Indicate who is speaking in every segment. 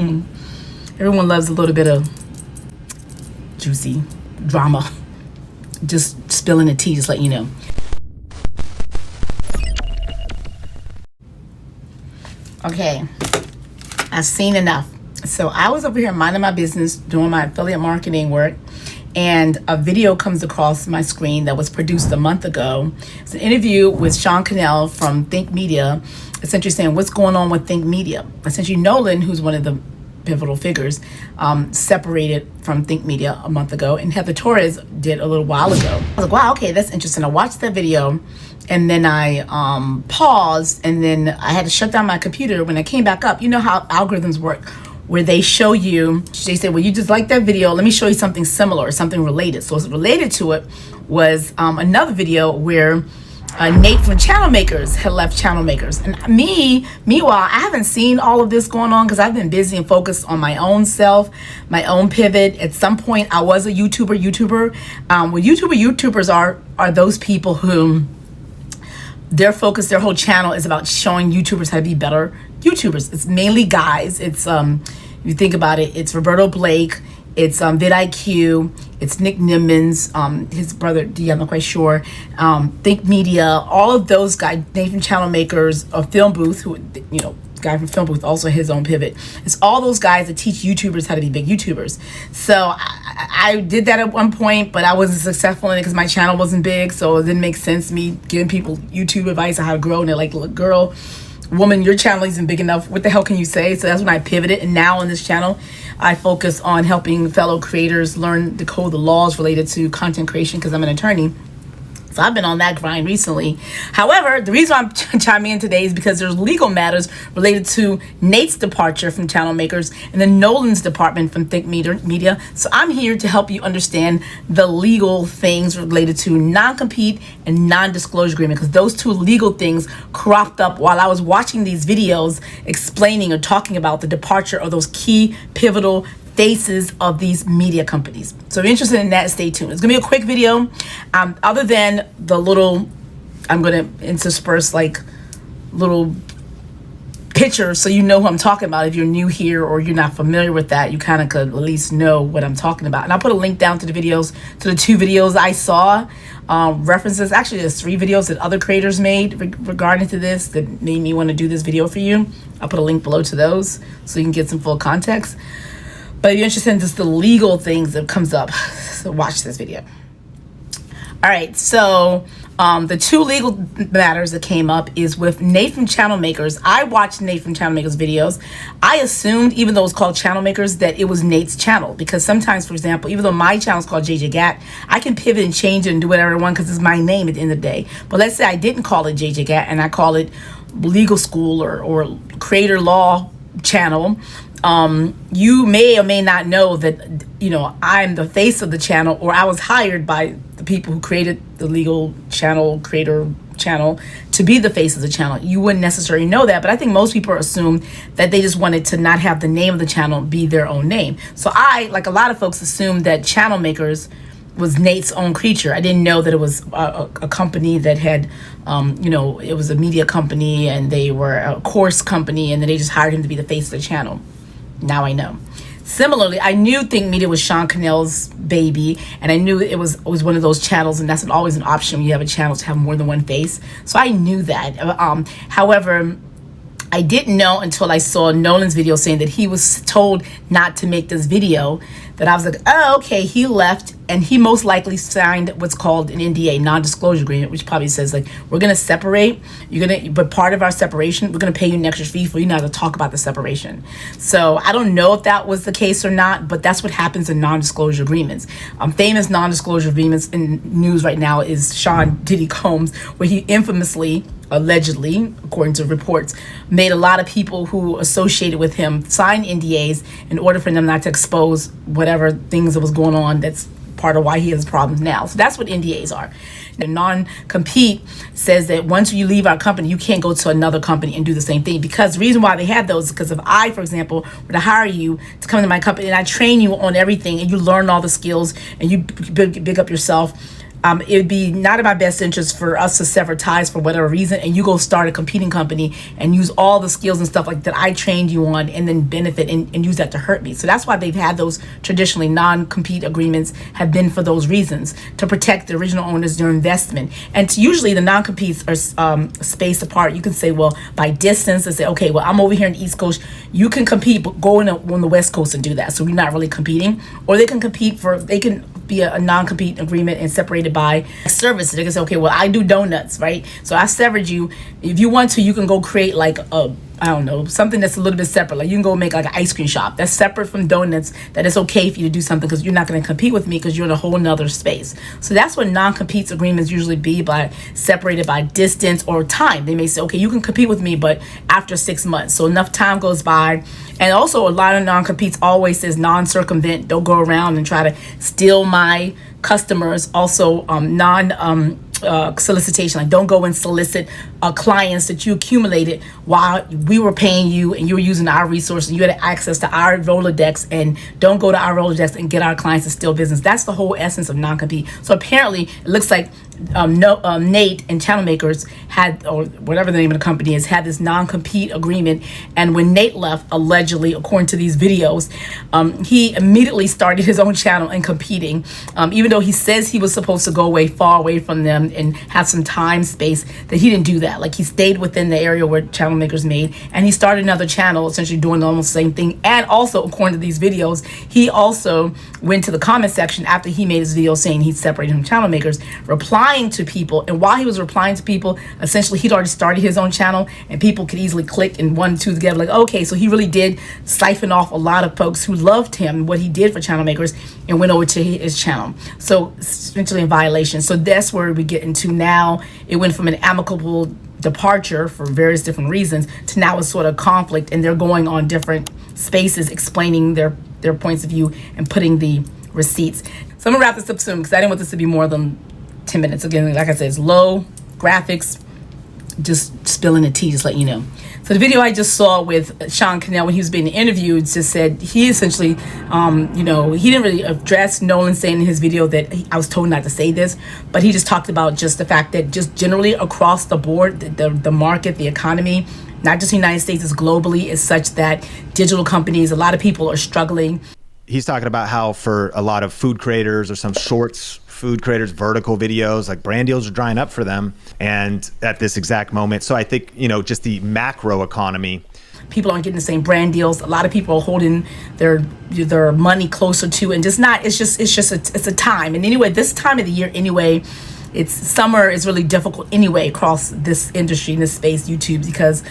Speaker 1: Everyone loves a little bit of juicy drama. Just spilling the tea, just let you know. Okay, I've seen enough. So I was over here minding my business, doing my affiliate marketing work, and a video comes across my screen that was produced a month ago. It's an interview with Sean Cannell from Think Media, essentially saying what's going on with Think Media. Essentially, Nolan, who's one of the pivotal figures, separated from Think Media a month ago, and Heather Torres did a little while ago. I was like, wow, okay, that's interesting. I watched that video, and then I paused, and then I had to shut down my computer. When I came back up, you know how algorithms work, where they show you, they say, well, you just like that video, let me show you something similar or something related. So what's related to it was another video where Nate from Channel Makers had left Channel Makers. And meanwhile, I haven't seen all of this going on because I've been busy and focused on my own self, my own pivot. At some point, I was a YouTuber. What YouTubers are those people who their focus, their whole channel is about showing YouTubers how to be better YouTubers. It's mainly guys. It's if you think about it, it's Roberto Blake, it's VidIQ, it's Nick Nimmons, his brother D, I'm not quite sure, Think Media, all of those guys, Nathan Channel Makers, a Film Booth, who, you know, guy from Film Booth, also his own pivot. It's all those guys that teach YouTubers how to be big YouTubers. So I did that at one point, but I wasn't successful in it because my channel wasn't big, so it didn't make sense me giving people YouTube advice on how to grow, and they're like, look, girl, woman, your channel isn't big enough. What the hell can you say? So that's when I pivoted, and now on this channel, I focus on helping fellow creators learn, decode the laws related to content creation because I'm an attorney. So I've been on that grind recently. However, the reason I'm chiming in today is because there's legal matters related to Nate's departure from Channel Makers and then Nolan's department from Think Media. So I'm here to help you understand the legal things related to non-compete and non-disclosure agreement, because those two legal things cropped up while I was watching these videos explaining or talking about the departure of those key pivotal faces of these media companies. So if you're interested in that, stay tuned. It's gonna be a quick video. Other than the little, I'm gonna intersperse like little pictures so you know who I'm talking about. If you're new here or you're not familiar with that, you kind of could at least know what I'm talking about. And I'll put a link down to the videos, to the 2 videos I saw, references. Actually, there's 3 videos that other creators made regarding to this that made me want to do this video for you. I'll put a link below to those so you can get some full context. But if you're interested in just the legal things that comes up, so watch this video. All right, so the 2 legal matters that came up is with Nate from Channel Makers. I watched Nate from Channel Makers videos. I assumed, even though it's called Channel Makers, that it was Nate's channel, because sometimes, for example, even though my channel is called JJ Gat, I can pivot and change it and do whatever I want because it's my name at the end of the day. But let's say I didn't call it JJ Gat and I call it Legal School or Creator Law Channel. You may or may not know that, you know, I'm the face of the channel, or I was hired by the people who created the legal channel, creator channel, to be the face of the channel. You wouldn't necessarily know that, but I think most people assume that they just wanted to not have the name of the channel be their own name. So I, like a lot of folks, assumed that Channel Makers was Nate's own creature. I didn't know that it was a company that had, you know, it was a media company and they were a course company, and then they just hired him to be the face of the channel. Now I know. Similarly, I knew Think Media was Sean Cannell's baby, and I knew it was one of those channels, and that's always an option when you have a channel to have more than one face. So I knew that. However, I didn't know until I saw Nolan's video saying that he was told not to make this video, that I was like, oh, okay, he left, and he most likely signed what's called an NDA, non-disclosure agreement, which probably says, like, we're gonna separate, but part of our separation, we're gonna pay you an extra fee for you not to talk about the separation. So I don't know if that was the case or not, but that's what happens in non-disclosure agreements. Famous non-disclosure agreements in news right now is Sean Diddy Combs, where he infamously, allegedly, according to reports, made a lot of people who associated with him sign NDAs in order for them not to expose whatever things that was going on. That's part of why he has problems now. So that's what NDAs are. The non-compete says that once you leave our company, you can't go to another company and do the same thing, because the reason why they have those is because if I, for example, were to hire you to come to my company and I train you on everything and you learn all the skills and you big up yourself, it would be not in my best interest for us to sever ties for whatever reason, and you go start a competing company and use all the skills and stuff like that I trained you on, and then benefit and use that to hurt me. So that's why they've had those traditionally non-compete agreements, have been for those reasons, to protect the original owners, their investment. And usually the non-competes are spaced apart. You can say, well, by distance, and say, okay, well, I'm over here in the East Coast, you can compete, but go on the West Coast and do that. So we're not really competing. Or they can they can be a non-compete agreement and separated by services. They can say, okay, well, I do donuts, right? So I severed you. If you want to, you can go create like I don't know, something that's a little bit separate. Like you can go make like an ice cream shop that's separate from donuts, that it's okay for you to do something because you're not going to compete with me because you're in a whole nother space. So that's what non-compete agreements usually be, by separated by distance or time. They may say, okay, you can compete with me, but after 6 months. So enough time goes by. And also a lot of non-competes always says non-circumvent. Don't go around and try to steal my customers. Also solicitation, like don't go and solicit clients that you accumulated while we were paying you and you were using our resources and you had access to our Rolodex, and don't go to our Rolodex and get our clients to steal business. That's the whole essence of non-compete. So apparently it looks like Nate and Channel Makers had, or whatever the name of the company is, had this non-compete agreement. And when Nate left, allegedly, according to these videos, he immediately started his own channel and competing, even though he says he was supposed to go far away from them and have some time space, that he didn't do that. Like he stayed within the area where Channel Makers made, and he started another channel essentially doing almost the same thing. And also, according to these videos, he also went to the comment section after he made his video saying he separated from Channel Makers, replying to people. And while he was replying to people, essentially he'd already started his own channel, and people could easily click and 1 and 2 together, like, okay, so he really did siphon off a lot of folks who loved him, what he did for Channel Makers, and went over to his channel. So essentially in violation. So that's where we get into now. It went from an amicable departure for various different reasons to now a sort of conflict, and they're going on different spaces explaining their points of view and putting the receipts. So I'm gonna wrap this up soon because I didn't want this to be more than 10 minutes. Again, like I said, it's low graphics, just spilling the tea, just let you know. So the video I just saw with Sean Cannell when he was being interviewed just said he essentially, he didn't really address Nolan saying in his video that I was told not to say this, but he just talked about just the fact that just generally across the board, the market, the economy, not just the United States, is globally, is such that digital companies, a lot of people are struggling.
Speaker 2: He's talking about how for a lot of food creators or some shorts food creators, vertical videos, like brand deals are drying up for them, and at this exact moment. So I think, just the macro economy,
Speaker 1: people aren't getting the same brand deals. A lot of people are holding their money closer to, and just not, it's a time. And anyway, this time of the year anyway, it's summer is really difficult anyway across this industry, in this space, YouTube, because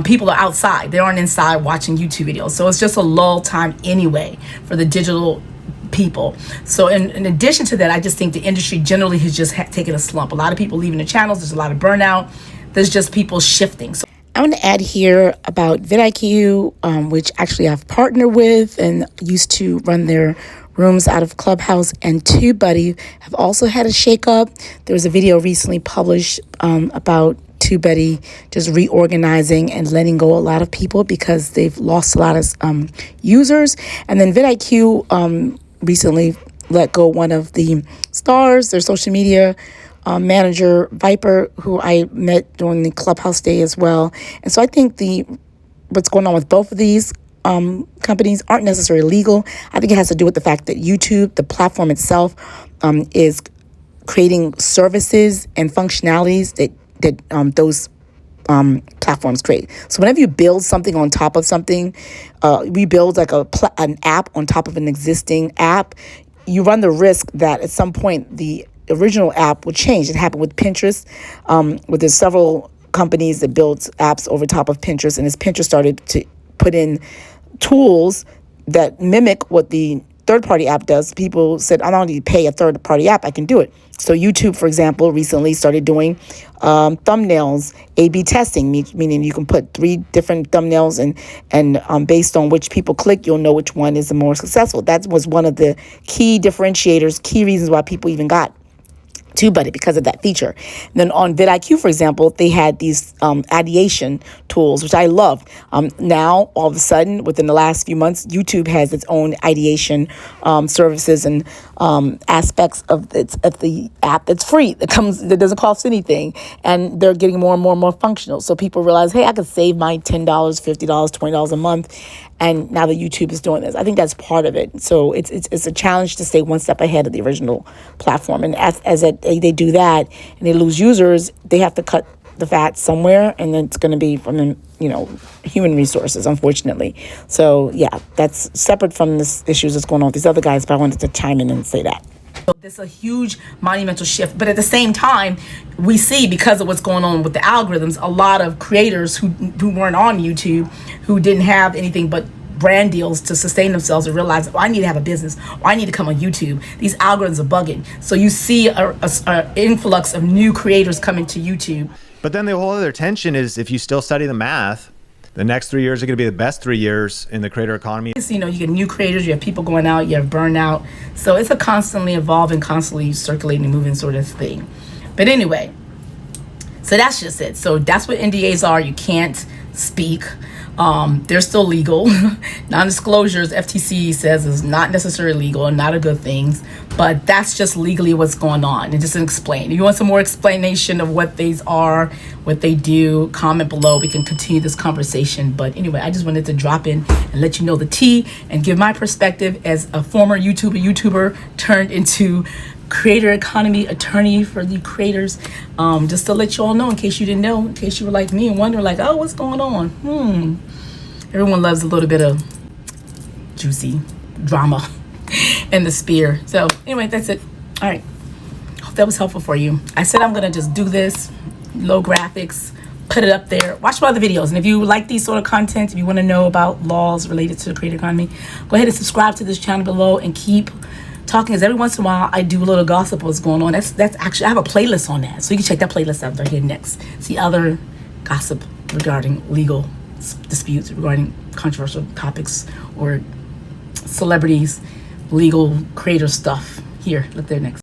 Speaker 1: people are outside. They aren't inside watching YouTube videos. So it's just a lull time anyway for the digital people. So in addition to that, I just think the industry generally has just taken a slump. A lot of people leaving the channels. There's a lot of burnout. There's just people shifting. So I want to add here about VidIQ, which actually I've partnered with and used to run their rooms out of Clubhouse, and TubeBuddy have also had a shakeup. There was a video recently published about TubeBuddy just reorganizing and letting go a lot of people because they've lost a lot of users. And then VidIQ recently let go one of the stars, their social media manager, Viper, who I met during the Clubhouse day as well. And so I think what's going on with both of these companies aren't necessarily legal. I think it has to do with the fact that YouTube, the platform itself, is creating services and functionalities that those platforms create. So whenever you build something on top of something, we build like an app on top of an existing app, you run the risk that at some point the original app will change. It happened with Pinterest, where there's several companies that built apps over top of Pinterest, and as Pinterest started to put in tools that mimic what the third-party app does, people said, I don't need to pay a third-party app, I can do it. So YouTube, for example, recently started doing thumbnails, A/B testing, meaning you can put 3 different thumbnails and based on which people click, you'll know which one is the more successful. That was one of the key differentiators, key reasons why people even got TubeBuddy because of that feature. And then on VidIQ, for example, they had these ideation tools, which I love. Now, all of a sudden, within the last few months, YouTube has its own ideation services and aspects of the app that's free, that doesn't cost anything, and they're getting more and more and more functional. So people realize, hey, I could save my $10, $50, $20 a month, and now that YouTube is doing this, I think that's part of it. So it's a challenge to stay one step ahead of the original platform. And as they do that and they lose users, they have to cut the fat somewhere, and then it's going to be from human resources, unfortunately. So yeah, that's separate from this issues that's going on with these other guys. But I wanted to chime in and say that. So this is a huge monumental shift, but at the same time, we see, because of what's going on with the algorithms, a lot of creators who weren't on YouTube, who didn't have anything but brand deals to sustain themselves, and realize, I need to have a business, or I need to come on YouTube. These algorithms are bugging. So you see a influx of new creators coming to YouTube.
Speaker 2: But then the whole other tension is, if you still study the math, the next 3 years are going to be the best 3 years in the creator economy.
Speaker 1: You get new creators, you have people going out, you have burnout. So it's a constantly evolving, constantly circulating, moving sort of thing. But anyway, so that's just it. So that's what NDAs are. You can't speak. They're still legal. Non-disclosures, FTC says, is not necessarily legal and not a good thing, but that's just legally what's going on. And just explain. If you want some more explanation of what these are, what they do, comment below. We can continue this conversation. But anyway, I just wanted to drop in and let you know the tea and give my perspective as a former YouTuber turned into creator economy attorney for the creators, just to let you all know, in case you didn't know, in case you were like me and wonder, like, oh, what's going on? Everyone loves a little bit of juicy drama in the spear. So anyway, that's it. All right, hope that was helpful for you. I said I'm gonna just do this, low graphics, put it up there, watch my other videos. And if you like these sort of content, if you want to know about laws related to the creator economy, go ahead and subscribe to this channel below and keep talking, as every once in a while I do a little gossip of what's going on. That's actually, I have a playlist on that, so you can check that playlist out right here next. See other gossip regarding legal disputes, regarding controversial topics, or celebrities, legal creator stuff. Here, look there next.